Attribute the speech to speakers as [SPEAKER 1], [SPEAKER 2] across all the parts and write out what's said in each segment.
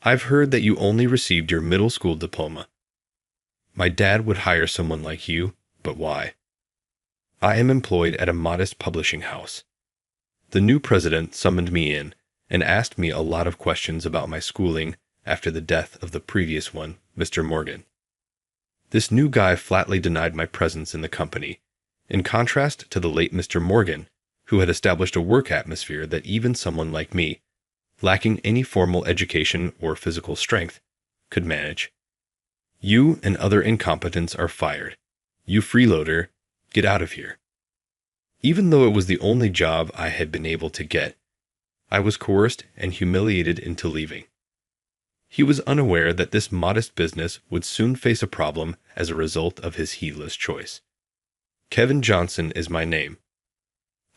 [SPEAKER 1] I've heard that you only received your middle school diploma. My dad would hire someone like you, but why? I am employed at a modest publishing house. The new president summoned me in and asked me a lot of questions about my schooling after the death of the previous one, Mr. Morgan. This new guy flatly denied my presence in the company, in contrast to the late Mr. Morgan, who had established a work atmosphere that even someone like me, lacking any formal education or physical strength, could manage. You and other incompetents are fired. You freeloader, get out of here. Even though it was the only job I had been able to get, I was coerced and humiliated into leaving. He was unaware that this modest business would soon face a problem as a result of his heedless choice. Kevin Johnson is my name.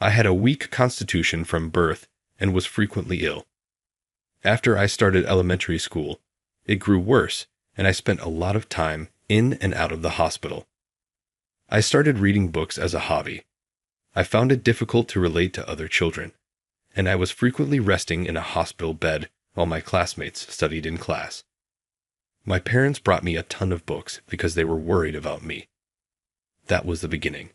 [SPEAKER 1] I had a weak constitution from birth and was frequently ill. After I started elementary school, it grew worse, and I spent a lot of time in and out of the hospital. I started reading books as a hobby. I found it difficult to relate to other children, and I was frequently resting in a hospital bed while my classmates studied in class. My parents brought me a ton of books because they were worried about me. That was the beginning.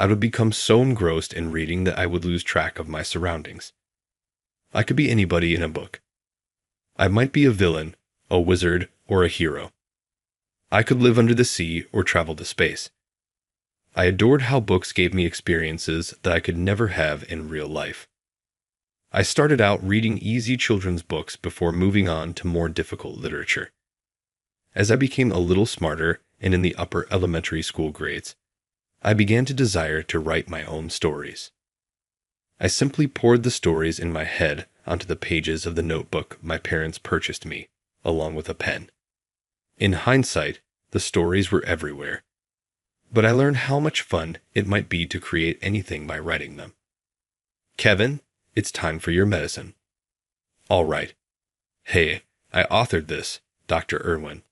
[SPEAKER 1] I would become so engrossed in reading that I would lose track of my surroundings. I could be anybody in a book. I might be a villain, a wizard, or a hero. I could live under the sea or travel to space. I adored how books gave me experiences that I could never have in real life. I started out reading easy children's books before moving on to more difficult literature. As I became a little smarter and in the upper elementary school grades, I began to desire to write my own stories. I simply poured the stories in my head onto the pages of the notebook my parents purchased me, along with a pen. In hindsight, the stories were everywhere. But I learned how much fun it might be to create anything by writing them. Kevin, it's time for your medicine. All right. Hey, I authored this, Dr. Irwin.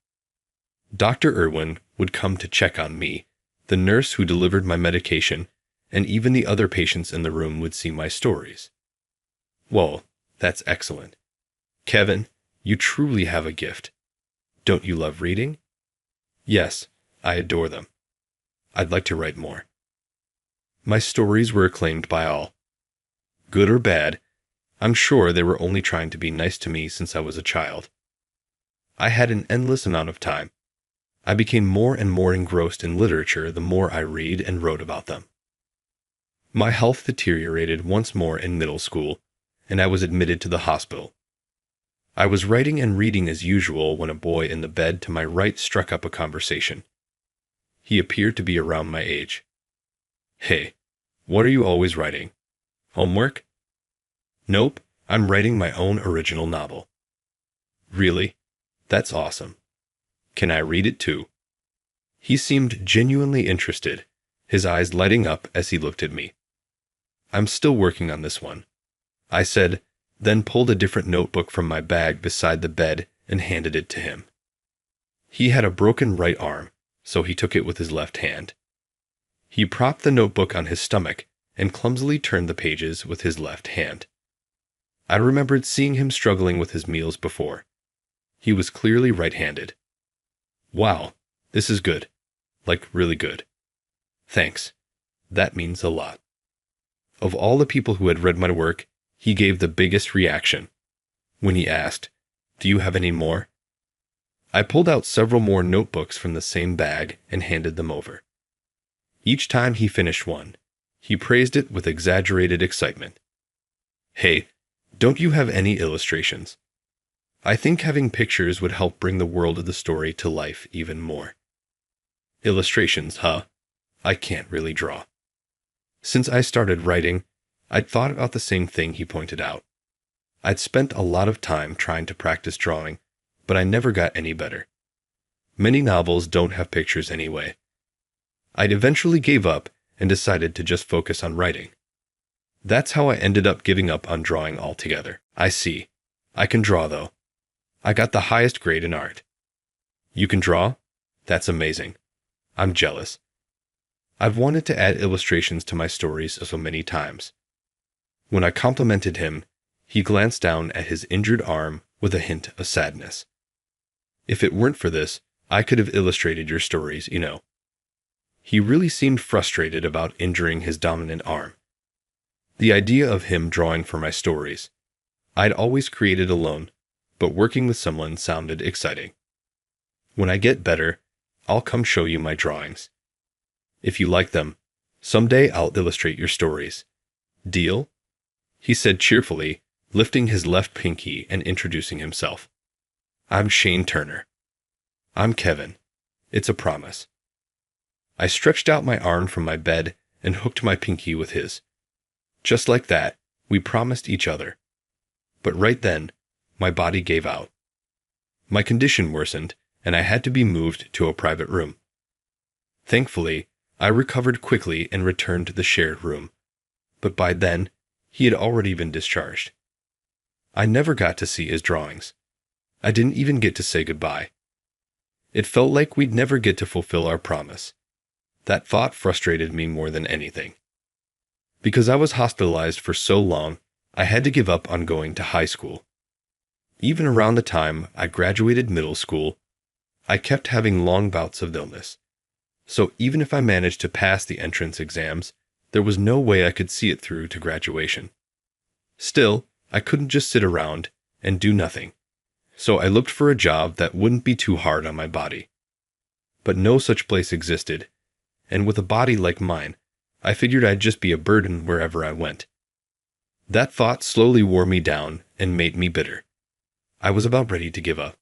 [SPEAKER 1] Dr. Irwin would come to check on me, the nurse who delivered my medication, and even the other patients in the room would see my stories. Whoa, that's excellent. Kevin, you truly have a gift. Don't you love reading? Yes, I adore them. I'd like to write more. My stories were acclaimed by all. Good or bad, I'm sure they were only trying to be nice to me since I was a child. I had an endless amount of time. I became more and more engrossed in literature the more I read and wrote about them. My health deteriorated once more in middle school, and I was admitted to the hospital. I was writing and reading as usual when a boy in the bed to my right struck up a conversation. He appeared to be around my age. Hey, what are you always writing? Homework? Nope, I'm writing my own original novel. Really? That's awesome. Can I read it too? He seemed genuinely interested, his eyes lighting up as he looked at me. I'm still working on this one, I said, then pulled a different notebook from my bag beside the bed and handed it to him. He had a broken right arm, so he took it with his left hand. He propped the notebook on his stomach and clumsily turned the pages with his left hand. I remembered seeing him struggling with his meals before. He was clearly right-handed. Wow, this is good. Like really good. Thanks. That means a lot. Of all the people who had read my work, he gave the biggest reaction. When he asked, "Do you have any more?" I pulled out several more notebooks from the same bag and handed them over. Each time he finished one, he praised it with exaggerated excitement. Hey, don't you have any illustrations? I think having pictures would help bring the world of the story to life even more. Illustrations, huh? I can't really draw. Since I started writing, I'd thought about the same thing he pointed out. I'd spent a lot of time trying to practice drawing, but I never got any better. Many novels don't have pictures anyway. I'd eventually gave up and decided to just focus on writing. That's how I ended up giving up on drawing altogether. I see. I can draw, though. I got the highest grade in art. You can draw? That's amazing. I'm jealous. I've wanted to add illustrations to my stories so many times. When I complimented him, he glanced down at his injured arm with a hint of sadness. If it weren't for this, I could have illustrated your stories, you know. He really seemed frustrated about injuring his dominant arm. The idea of him drawing for my stories. I'd always created alone, but working with someone sounded exciting. When I get better, I'll come show you my drawings. If you like them, someday I'll illustrate your stories. Deal? He said cheerfully, lifting his left pinky and introducing himself. I'm Shane Turner. I'm Kevin. It's a promise. I stretched out my arm from my bed and hooked my pinky with his. Just like that, we promised each other. But right then, my body gave out. My condition worsened, and I had to be moved to a private room. Thankfully, I recovered quickly and returned to the shared room. But by then, he had already been discharged. I never got to see his drawings. I didn't even get to say goodbye. It felt like we'd never get to fulfill our promise. That thought frustrated me more than anything. Because I was hospitalized for so long, I had to give up on going to high school. Even around the time I graduated middle school, I kept having long bouts of illness. So even if I managed to pass the entrance exams, there was no way I could see it through to graduation. Still, I couldn't just sit around and do nothing. So I looked for a job that wouldn't be too hard on my body. But no such place existed, and with a body like mine, I figured I'd just be a burden wherever I went. That thought slowly wore me down and made me bitter. I was about ready to give up.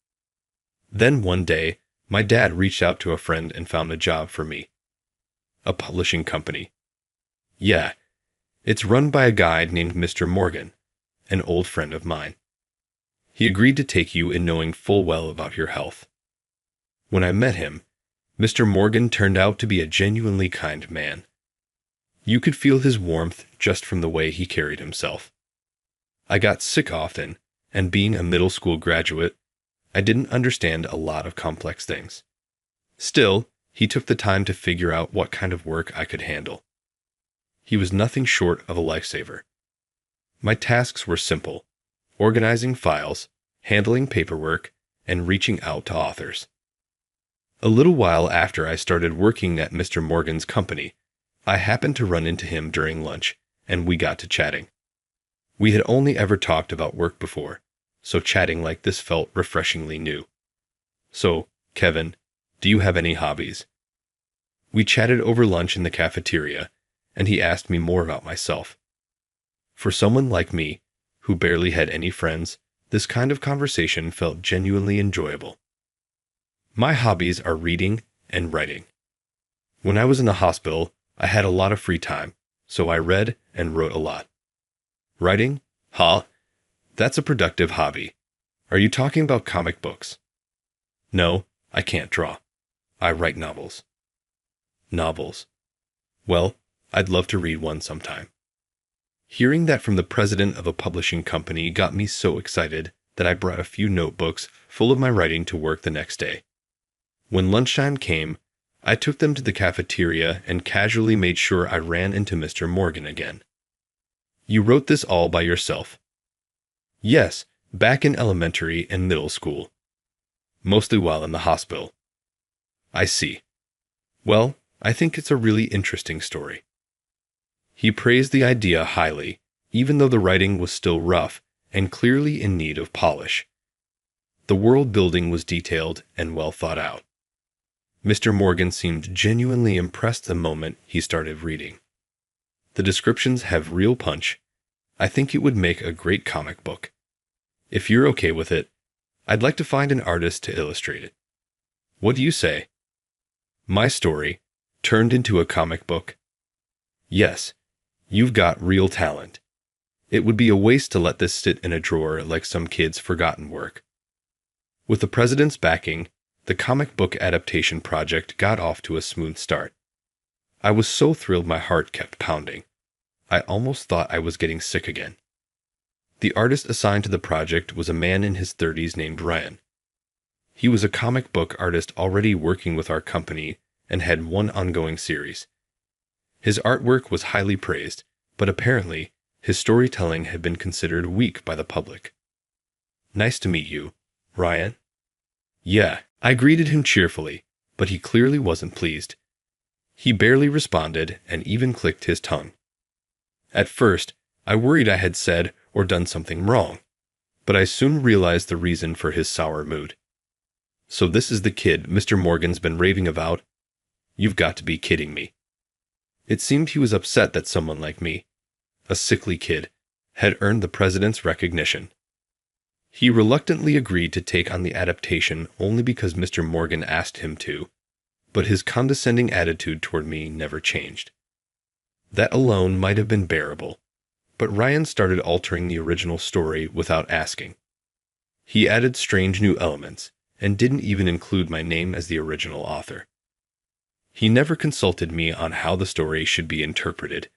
[SPEAKER 1] Then one day, my dad reached out to a friend and found a job for me. A publishing company. Yeah, it's run by a guy named Mr. Morgan, an old friend of mine. He agreed to take you in knowing full well about your health. When I met him, Mr. Morgan turned out to be a genuinely kind man. You could feel his warmth just from the way he carried himself. I got sick often, and being a middle school graduate, I didn't understand a lot of complex things. Still, he took the time to figure out what kind of work I could handle. He was nothing short of a lifesaver. My tasks were simple: organizing files, handling paperwork, and reaching out to authors. A little while after I started working at Mr. Morgan's company, I happened to run into him during lunch, and we got to chatting. We had only ever talked about work before, so chatting like this felt refreshingly new. So, Kevin, do you have any hobbies? We chatted over lunch in the cafeteria, and he asked me more about myself. For someone like me, who barely had any friends, this kind of conversation felt genuinely enjoyable. My hobbies are reading and writing. When I was in the hospital, I had a lot of free time, so I read and wrote a lot. Writing? Huh? That's a productive hobby. Are you talking about comic books? No, I can't draw. I write novels. Novels. Well, I'd love to read one sometime. Hearing that from the president of a publishing company got me so excited that I brought a few notebooks full of my writing to work the next day. When lunchtime came, I took them to the cafeteria and casually made sure I ran into Mr. Morgan again. You wrote this all by yourself? Yes, back in elementary and middle school. Mostly while in the hospital. I see. Well, I think it's a really interesting story. He praised the idea highly, even though the writing was still rough and clearly in need of polish. The world building was detailed and well thought out. Mr. Morgan seemed genuinely impressed the moment he started reading. The descriptions have real punch. I think it would make a great comic book. If you're okay with it, I'd like to find an artist to illustrate it. What do you say? My story, turned into a comic book? Yes, you've got real talent. It would be a waste to let this sit in a drawer like some kid's forgotten work. With the president's backing, the comic book adaptation project got off to a smooth start. I was so thrilled my heart kept pounding. I almost thought I was getting sick again. The artist assigned to the project was a man in his 30s named Ryan. He was a comic book artist already working with our company and had one ongoing series. His artwork was highly praised, but apparently his storytelling had been considered weak by the public. Nice to meet you, Ryan. Yeah, I greeted him cheerfully, but he clearly wasn't pleased. He barely responded and even clicked his tongue. At first, I worried I had said or done something wrong, but I soon realized the reason for his sour mood. So this is the kid Mr. Morgan's been raving about? You've got to be kidding me. It seemed he was upset that someone like me, a sickly kid, had earned the president's recognition. He reluctantly agreed to take on the adaptation only because Mr. Morgan asked him to, but his condescending attitude toward me never changed. That alone might have been bearable, but Ryan started altering the original story without asking. He added strange new elements, and didn't even include my name as the original author. He never consulted me on how the story should be interpreted,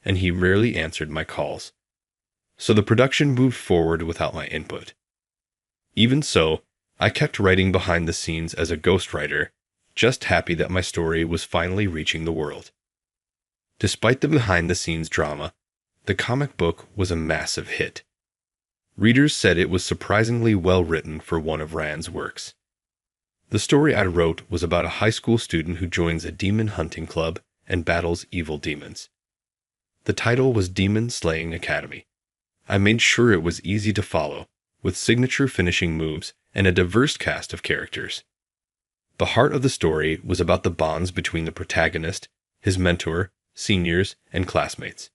[SPEAKER 1] and he rarely answered my calls. So the production moved forward without my input. Even so, I kept writing behind the scenes as a ghostwriter, just happy that my story was finally reaching the world. Despite the behind-the-scenes drama, the comic book was a massive hit. Readers said it was surprisingly well written for one of Ryan's works. The story I wrote was about a high school student who joins a demon hunting club and battles evil demons. The title was Demon Slaying Academy. I made sure it was easy to follow, with signature finishing moves and a diverse cast of characters. The heart of the story was about the bonds between the protagonist, his mentor, seniors, and classmates.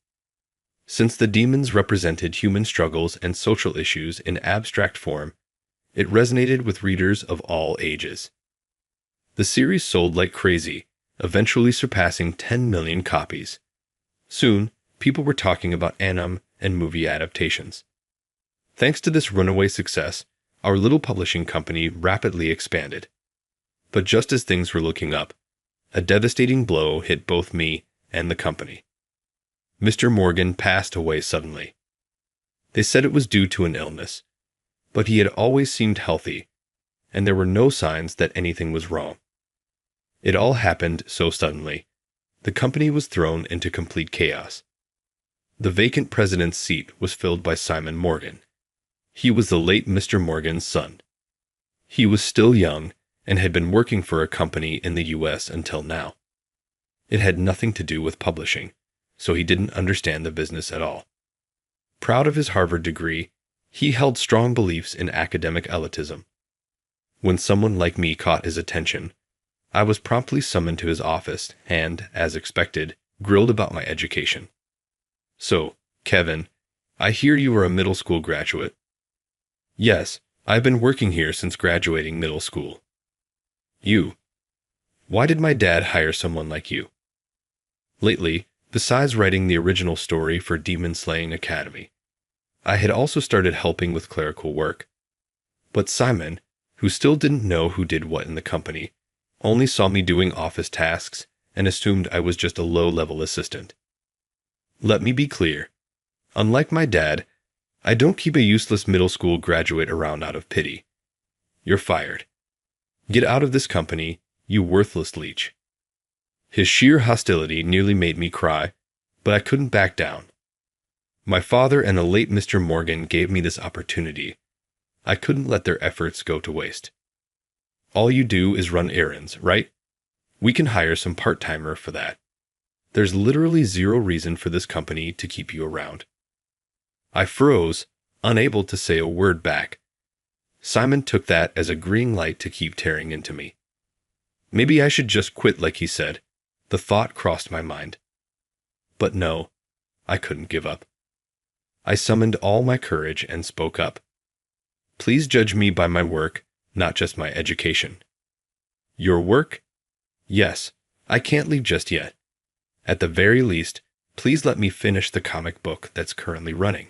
[SPEAKER 1] Since the demons represented human struggles and social issues in abstract form, it resonated with readers of all ages. The series sold like crazy, eventually surpassing 10 million copies. Soon, people were talking about anime and movie adaptations. Thanks to this runaway success, our little publishing company rapidly expanded. But just as things were looking up, a devastating blow hit both me and the company. Mr. Morgan passed away suddenly. They said it was due to an illness, but he had always seemed healthy, and there were no signs that anything was wrong. It all happened so suddenly. The company was thrown into complete chaos. The vacant president's seat was filled by Simon Morgan. He was the late Mr. Morgan's son. He was still young and had been working for a company in the U.S. until now. It had nothing to do with publishing, so he didn't understand the business at all. Proud of his Harvard degree, he held strong beliefs in academic elitism. When someone like me caught his attention, I was promptly summoned to his office and, as expected, grilled about my education. So, Kevin, I hear you are a middle school graduate. Yes, I've been working here since graduating middle school. You. Why did my dad hire someone like you? Lately, besides writing the original story for Demon Slaying Academy, I had also started helping with clerical work. But Simon, who still didn't know who did what in the company, only saw me doing office tasks and assumed I was just a low-level assistant. Let me be clear. Unlike my dad, I don't keep a useless middle school graduate around out of pity. You're fired. Get out of this company, you worthless leech. His sheer hostility nearly made me cry, but I couldn't back down. My father and the late Mr. Morgan gave me this opportunity. I couldn't let their efforts go to waste. All you do is run errands, right? We can hire some part-timer for that. There's literally zero reason for this company to keep you around. I froze, unable to say a word back. Simon took that as a green light to keep tearing into me. Maybe I should just quit like he said. The thought crossed my mind. But no, I couldn't give up. I summoned all my courage and spoke up. Please judge me by my work, not just my education. Your work? Yes, I can't leave just yet. At the very least, please let me finish the comic book that's currently running.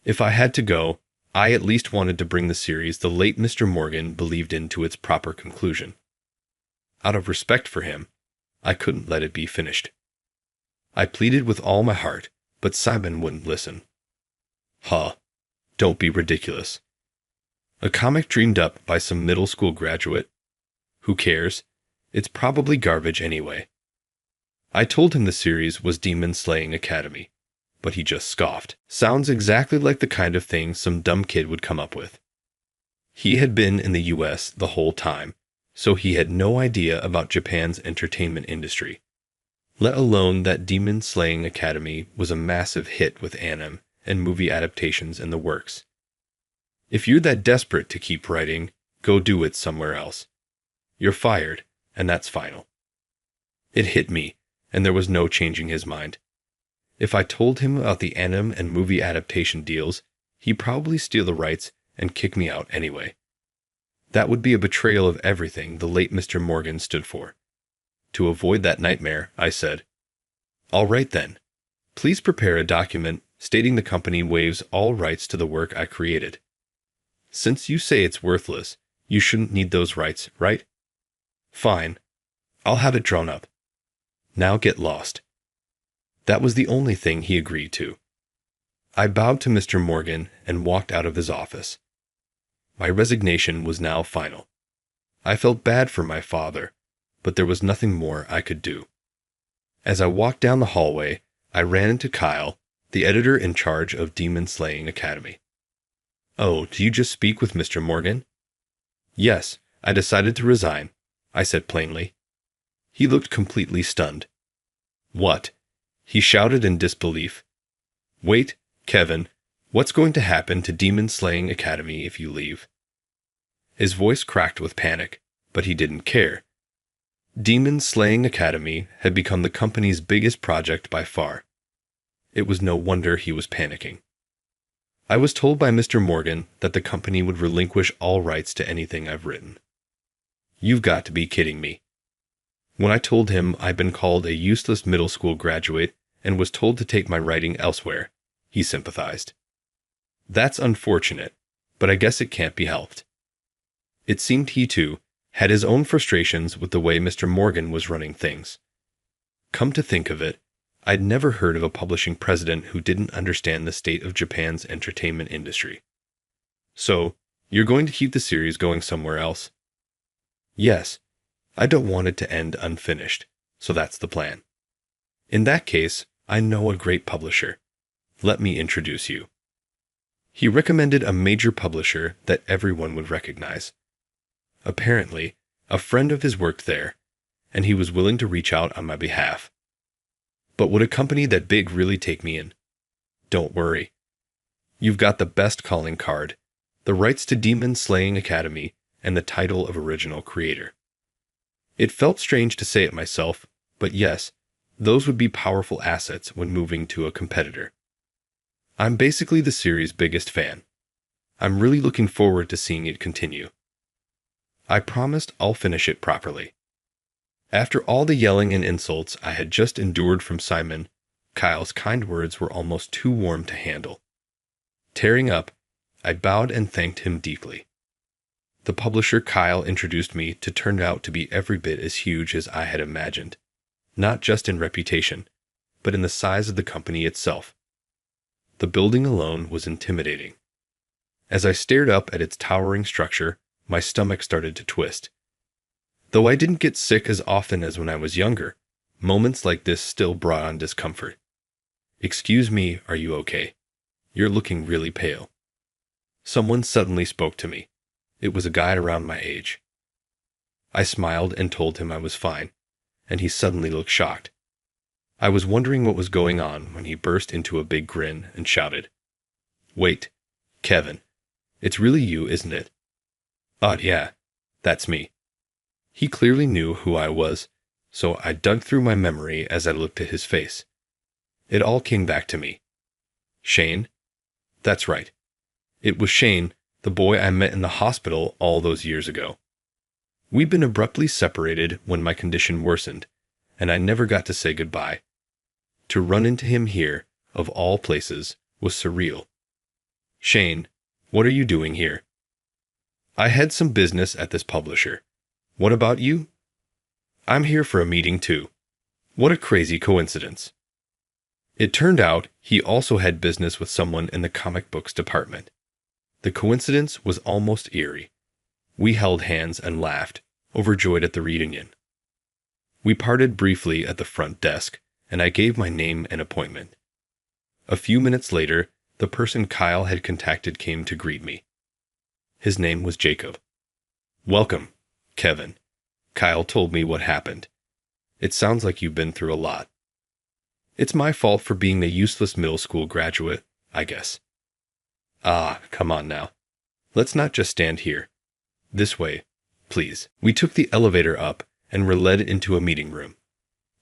[SPEAKER 1] If I had to go, I at least wanted to bring the series the late Mr. Morgan believed in to its proper conclusion. Out of respect for him, I couldn't let it be finished. I pleaded with all my heart, but Simon wouldn't listen. Huh, don't be ridiculous. A comic dreamed up by some middle school graduate? Who cares? It's probably garbage anyway. I told him the series was Demon Slaying Academy, but he just scoffed. Sounds exactly like the kind of thing some dumb kid would come up with. He had been in the US the whole time, so he had no idea about Japan's entertainment industry, let alone that Demon Slaying Academy was a massive hit with anime and movie adaptations in the works. If you're that desperate to keep writing, go do it somewhere else. You're fired, and that's final. It hit me, and there was no changing his mind. If I told him about the anime and movie adaptation deals, he'd probably steal the rights and kick me out anyway. That would be a betrayal of everything the late Mr. Morgan stood for. To avoid that nightmare, I said, "All right then. Please prepare a document stating the company waives all rights to the work I created. Since you say it's worthless, you shouldn't need those rights, right? Fine. I'll have it drawn up. Now get lost." That was the only thing he agreed to. I bowed to Mr. Morgan and walked out of his office. My resignation was now final. I felt bad for my father, but there was nothing more I could do. As I walked down the hallway, I ran into Kyle, the editor in charge of Demon Slaying Academy. "Oh, do you just speak with Mr. Morgan?" "Yes, I decided to resign," I said plainly. He looked completely stunned. "What?" he shouted in disbelief. "Wait, Kevin, what's going to happen to Demon Slaying Academy if you leave?" His voice cracked with panic, but he didn't care. Demon Slaying Academy had become the company's biggest project by far. It was no wonder he was panicking. I was told by Mr. Morgan that the company would relinquish all rights to anything I've written. You've got to be kidding me. When I told him I'd been called a useless middle school graduate and was told to take my writing elsewhere, he sympathized. That's unfortunate, but I guess it can't be helped. It seemed he, too, had his own frustrations with the way Mr. Morgan was running things. Come to think of it, I'd never heard of a publishing president who didn't understand the state of Japan's entertainment industry. "So, you're going to keep the series going somewhere else?" "Yes. I don't want it to end unfinished, so that's the plan." "In that case, I know a great publisher. Let me introduce you." He recommended a major publisher that everyone would recognize. Apparently, a friend of his worked there, and he was willing to reach out on my behalf. But would a company that big really take me in? Don't worry. You've got the best calling card, the rights to Demon Slaying Academy, and the title of original creator. It felt strange to say it myself, but yes, those would be powerful assets when moving to a competitor. I'm basically the series' biggest fan. I'm really looking forward to seeing it continue. I promised I'll finish it properly. After all the yelling and insults I had just endured from Simon, Kyle's kind words were almost too warm to handle. Tearing up, I bowed and thanked him deeply. The publisher Kyle introduced me to turned out to be every bit as huge as I had imagined, not just in reputation, but in the size of the company itself. The building alone was intimidating. As I stared up at its towering structure, my stomach started to twist. Though I didn't get sick as often as when I was younger, moments like this still brought on discomfort. "Excuse me, are you okay? You're looking really pale." Someone suddenly spoke to me. It was a guy around my age. I smiled and told him I was fine, and he suddenly looked shocked. I was wondering what was going on when he burst into a big grin and shouted, "Wait, Kevin, it's really you, isn't it?" Yeah, that's me." He clearly knew who I was, so I dug through my memory as I looked at his face. It all came back to me. "Shane?" That's right. It was Shane, the boy I met in the hospital all those years ago. We'd been abruptly separated when my condition worsened, and I never got to say goodbye. To run into him here, of all places, was surreal. "Shane, what are you doing here?" "I had some business at this publisher. What about you?" "I'm here for a meeting too." What a crazy coincidence. It turned out he also had business with someone in the comic books department. The coincidence was almost eerie. We held hands and laughed, overjoyed at the reunion. We parted briefly at the front desk, and I gave my name and appointment. A few minutes later, the person Kyle had contacted came to greet me. His name was Jacob. "Welcome, Kevin." Kyle told me what happened. "It sounds like you've been through a lot." "It's my fault for being a useless middle school graduate, I guess." "Ah, come on now. Let's not just stand here. This way, please." We took the elevator up and were led into a meeting room.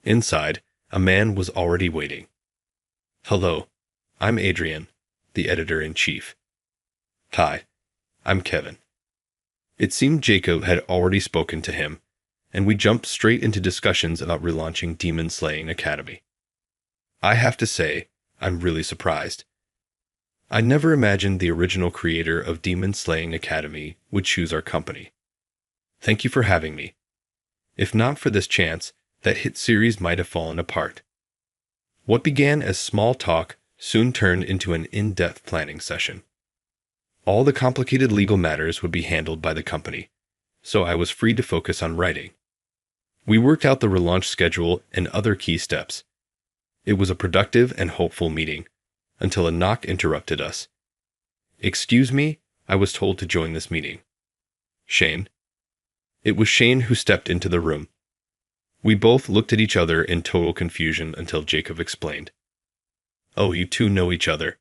[SPEAKER 1] Inside, a man was already waiting. "Hello, I'm Adrian, the editor-in-chief." "Hi, I'm Kevin." It seemed Jacob had already spoken to him, and we jumped straight into discussions about relaunching Demon Slaying Academy. I have to say, I'm really surprised. I never imagined the original creator of Demon Slaying Academy would choose our company. Thank you for having me. If not for this chance, that hit series might have fallen apart. What began as small talk soon turned into an in-depth planning session. All the complicated legal matters would be handled by the company, so I was free to focus on writing. We worked out the relaunch schedule and other key steps. It was a productive and hopeful meeting, until a knock interrupted us. "Excuse me," I was told to join this meeting. "Shane?" It was Shane who stepped into the room. We both looked at each other in total confusion until Jacob explained. "Oh, you two know each other."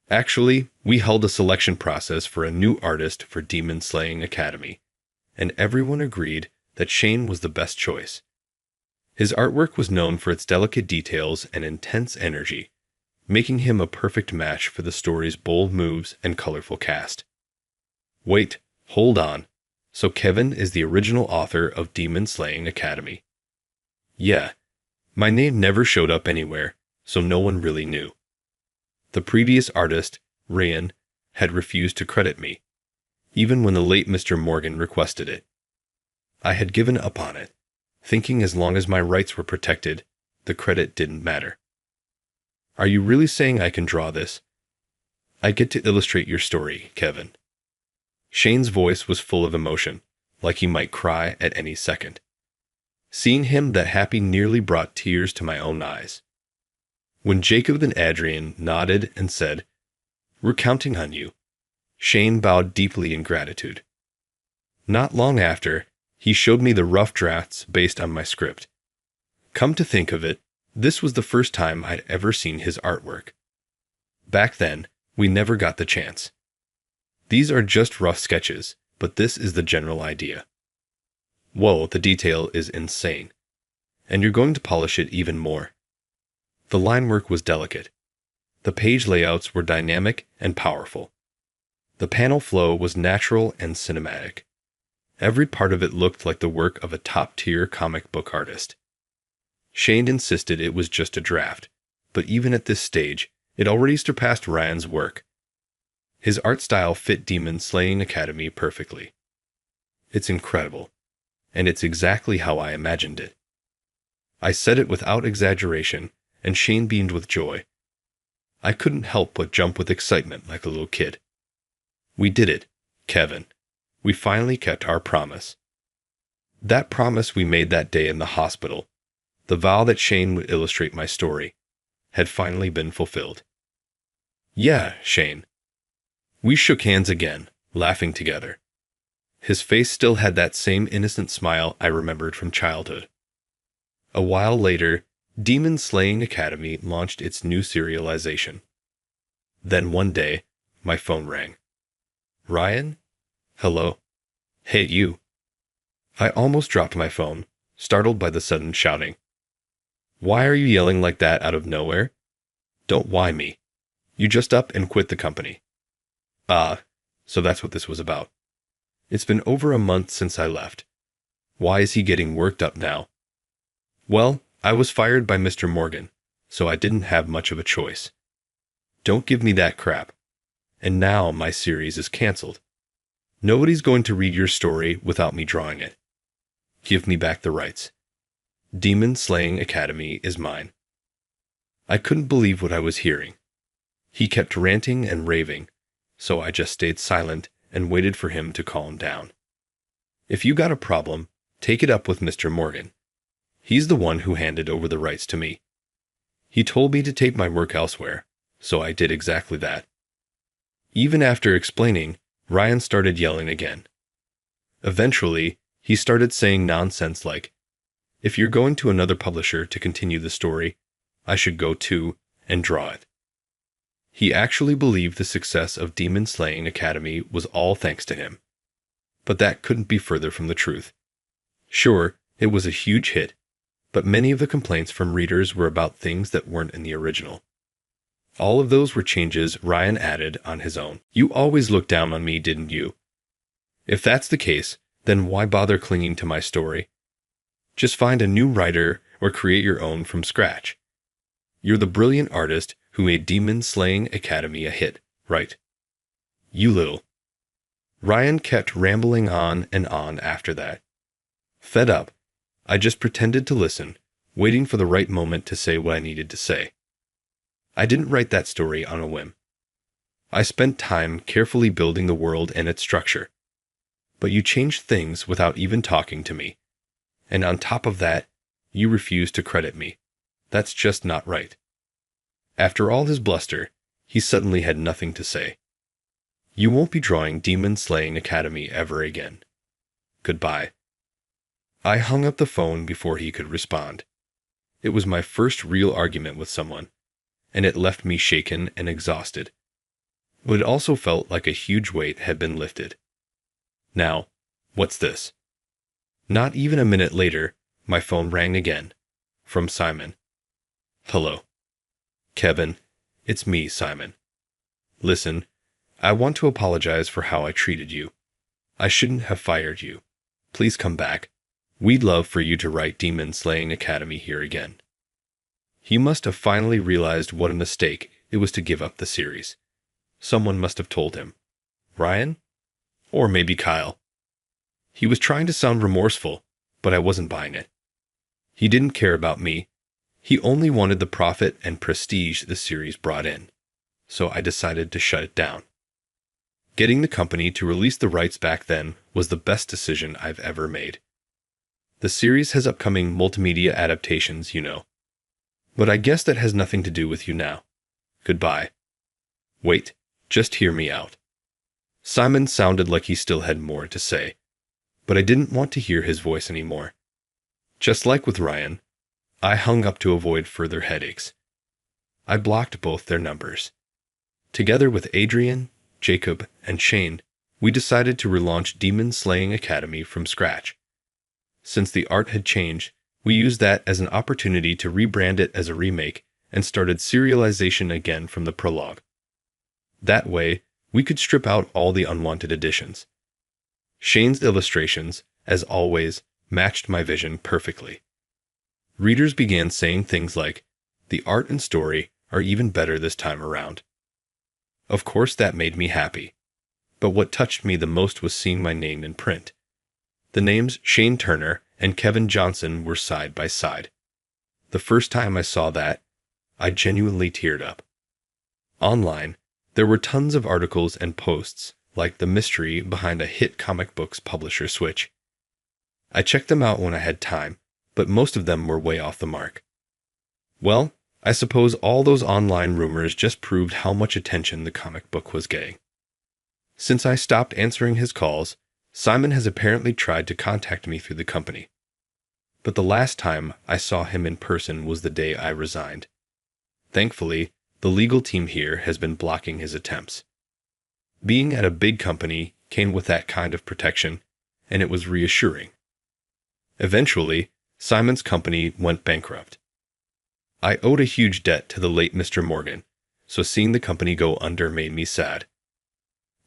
[SPEAKER 1] "Actually, we held a selection process for a new artist for Demon Slaying Academy, and everyone agreed that Shane was the best choice. His artwork was known for its delicate details and intense energy, making him a perfect match for the story's bold moves and colorful cast." "Wait, hold on. So Kevin is the original author of Demon Slaying Academy?" "Yeah. My name never showed up anywhere, so no one really knew. The previous artist, Ryan, had refused to credit me, even when the late Mr. Morgan requested it. I had given up on it, thinking as long as my rights were protected, the credit didn't matter." "Are you really saying I can draw this?" "I get to illustrate your story, Kevin." Shane's voice was full of emotion, like he might cry at any second. Seeing him that happy nearly brought tears to my own eyes. When Jacob and Adrian nodded and said, "We're counting on you," Shane bowed deeply in gratitude. Not long after, he showed me the rough drafts based on my script. Come to think of it, this was the first time I'd ever seen his artwork. Back then, we never got the chance. These are just rough sketches, but this is the general idea. Whoa, the detail is insane. And you're going to polish it even more. The line work was delicate. The page layouts were dynamic and powerful. The panel flow was natural and cinematic. Every part of it looked like the work of a top-tier comic book artist. Shane insisted it was just a draft, but even at this stage, it already surpassed Ryan's work. His art style fit Demon Slaying Academy perfectly. It's incredible, and it's exactly how I imagined it. I said it without exaggeration, and Shane beamed with joy. I couldn't help but jump with excitement like a little kid. We did it, Kevin. We finally kept our promise. That promise we made that day in the hospital, the vow that Shane would illustrate my story, had finally been fulfilled. "Yeah, Shane." We shook hands again, laughing together. His face still had that same innocent smile I remembered from childhood. A while later, Demon Slaying Academy launched its new serialization. Then one day, my phone rang. "Ryan? Hello? Hey, you." I almost dropped my phone, startled by the sudden shouting. "Why are you yelling like that out of nowhere? Don't why me. You just up and quit the company." So that's what this was about. It's been over a month since I left. Why is he getting worked up now? Well, I was fired by Mr. Morgan, so I didn't have much of a choice. Don't give me that crap. And now my series is canceled. Nobody's going to read your story without me drawing it. Give me back the rights. Demon Slaying Academy is mine. I couldn't believe what I was hearing. He kept ranting and raving, so I just stayed silent and waited for him to calm down. If you got a problem, take it up with Mr. Morgan. He's the one who handed over the rights to me. He told me to take my work elsewhere, so I did exactly that. Even after explaining, Ryan started yelling again. Eventually, he started saying nonsense like, "If you're going to another publisher to continue the story, I should go too and draw it." He actually believed the success of Demon Slaying Academy was all thanks to him. But that couldn't be further from the truth. Sure, it was a huge hit, but many of the complaints from readers were about things that weren't in the original. All of those were changes Ryan added on his own. "You always looked down on me, didn't you? If that's the case, then why bother clinging to my story? Just find a new writer or create your own from scratch. You're the brilliant artist who made Demon Slaying Academy a hit, right? You little..." Ryan kept rambling on and on after that. Fed up, I just pretended to listen, waiting for the right moment to say what I needed to say. I didn't write that story on a whim. I spent time carefully building the world and its structure. But you changed things without even talking to me. And on top of that, you refused to credit me. That's just not right. After all his bluster, he suddenly had nothing to say. "You won't be drawing Demon Slaying Academy ever again. Goodbye." I hung up the phone before he could respond. It was my first real argument with someone, and it left me shaken and exhausted. But it also felt like a huge weight had been lifted. Now, what's this? Not even a minute later, my phone rang again. From Simon. "Hello. Kevin, it's me, Simon. Listen, I want to apologize for how I treated you. I shouldn't have fired you. Please come back. We'd love for you to write Demon Slaying Academy here again." He must have finally realized what a mistake it was to give up the series. Someone must have told him. Ryan? Or maybe Kyle. He was trying to sound remorseful, but I wasn't buying it. He didn't care about me. He only wanted the profit and prestige the series brought in. So I decided to shut it down. Getting the company to release the rights back then was the best decision I've ever made. The series has upcoming multimedia adaptations, you know. But I guess that has nothing to do with you now. Goodbye. Wait, just hear me out. Simon sounded like he still had more to say, but I didn't want to hear his voice anymore. Just like with Ryan, I hung up to avoid further headaches. I blocked both their numbers. Together with Adrian, Jacob, and Shane, we decided to relaunch Demon Slaying Academy from scratch. Since the art had changed, we used that as an opportunity to rebrand it as a remake and started serialization again from the prologue. That way, we could strip out all the unwanted additions. Shane's illustrations, as always, matched my vision perfectly. Readers began saying things like, "The art and story are even better this time around." Of course that made me happy. But what touched me the most was seeing my name in print. The names Shane Turner and Kevin Johnson were side by side. The first time I saw that, I genuinely teared up. Online, there were tons of articles and posts, like the mystery behind a hit comic books publisher switch. I checked them out when I had time, but most of them were way off the mark. Well, I suppose all those online rumors just proved how much attention the comic book was getting. Since I stopped answering his calls, Simon has apparently tried to contact me through the company. But the last time I saw him in person was the day I resigned. Thankfully, the legal team here has been blocking his attempts. Being at a big company came with that kind of protection, and it was reassuring. Eventually, Simon's company went bankrupt. I owed a huge debt to the late Mr. Morgan, so seeing the company go under made me sad.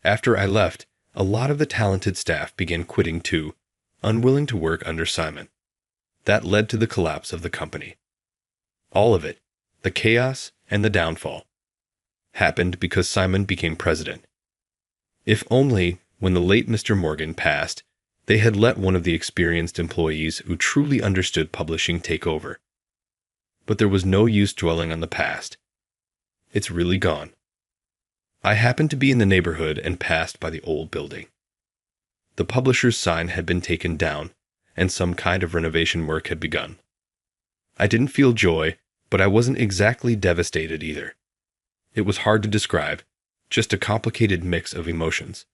[SPEAKER 1] After I left, a lot of the talented staff began quitting too, unwilling to work under Simon. That led to the collapse of the company. All of it, the chaos and the downfall, happened because Simon became president. If only, when the late Mr. Morgan passed, they had let one of the experienced employees who truly understood publishing take over. But there was no use dwelling on the past. It's really gone. I happened to be in the neighborhood and passed by the old building. The publisher's sign had been taken down, and some kind of renovation work had begun. I didn't feel joy, but I wasn't exactly devastated either. It was hard to describe, just a complicated mix of emotions.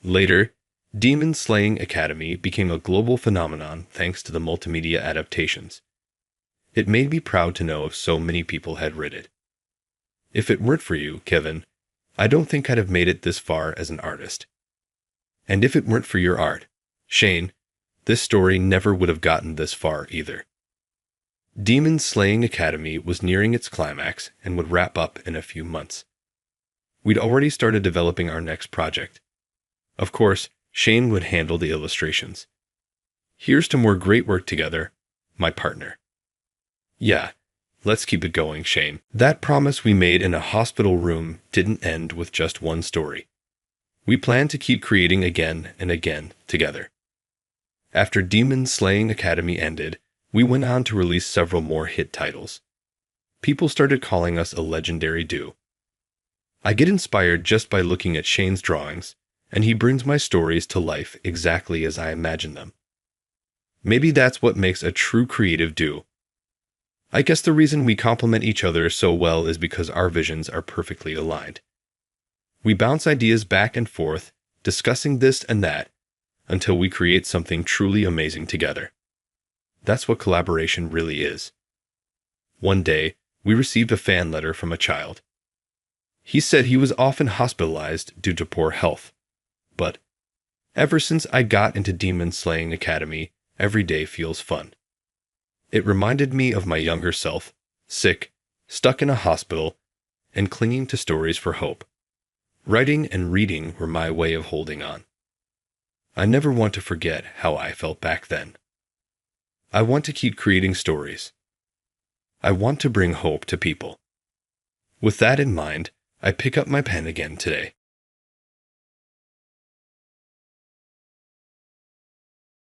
[SPEAKER 1] Later, Demon Slaying Academy became a global phenomenon thanks to the multimedia adaptations. It made me proud to know of so many people had read it. If it weren't for you, Kevin, I don't think I'd have made it this far as an artist. And if it weren't for your art, Shane, this story never would have gotten this far either. Demon Slaying Academy was nearing its climax and would wrap up in a few months. We'd already started developing our next project. Of course, Shane would handle the illustrations. Here's to more great work together, my partner. Yeah, let's keep it going, Shane. That promise we made in a hospital room didn't end with just one story. We plan to keep creating again and again together. After Demon Slaying Academy ended, we went on to release several more hit titles. People started calling us a legendary duo. I get inspired just by looking at Shane's drawings, and he brings my stories to life exactly as I imagine them. Maybe that's what makes a true creative duo. I guess the reason we complement each other so well is because our visions are perfectly aligned. We bounce ideas back and forth, discussing this and that, until we create something truly amazing together. That's what collaboration really is. One day, we received a fan letter from a child. He said he was often hospitalized due to poor health. But ever since I got into Demon Slaying Academy, every day feels fun. It reminded me of my younger self, sick, stuck in a hospital, and clinging to stories for hope. Writing and reading were my way of holding on. I never want to forget how I felt back then. I want to keep creating stories. I want to bring hope to people. With that in mind, I pick up my pen again today.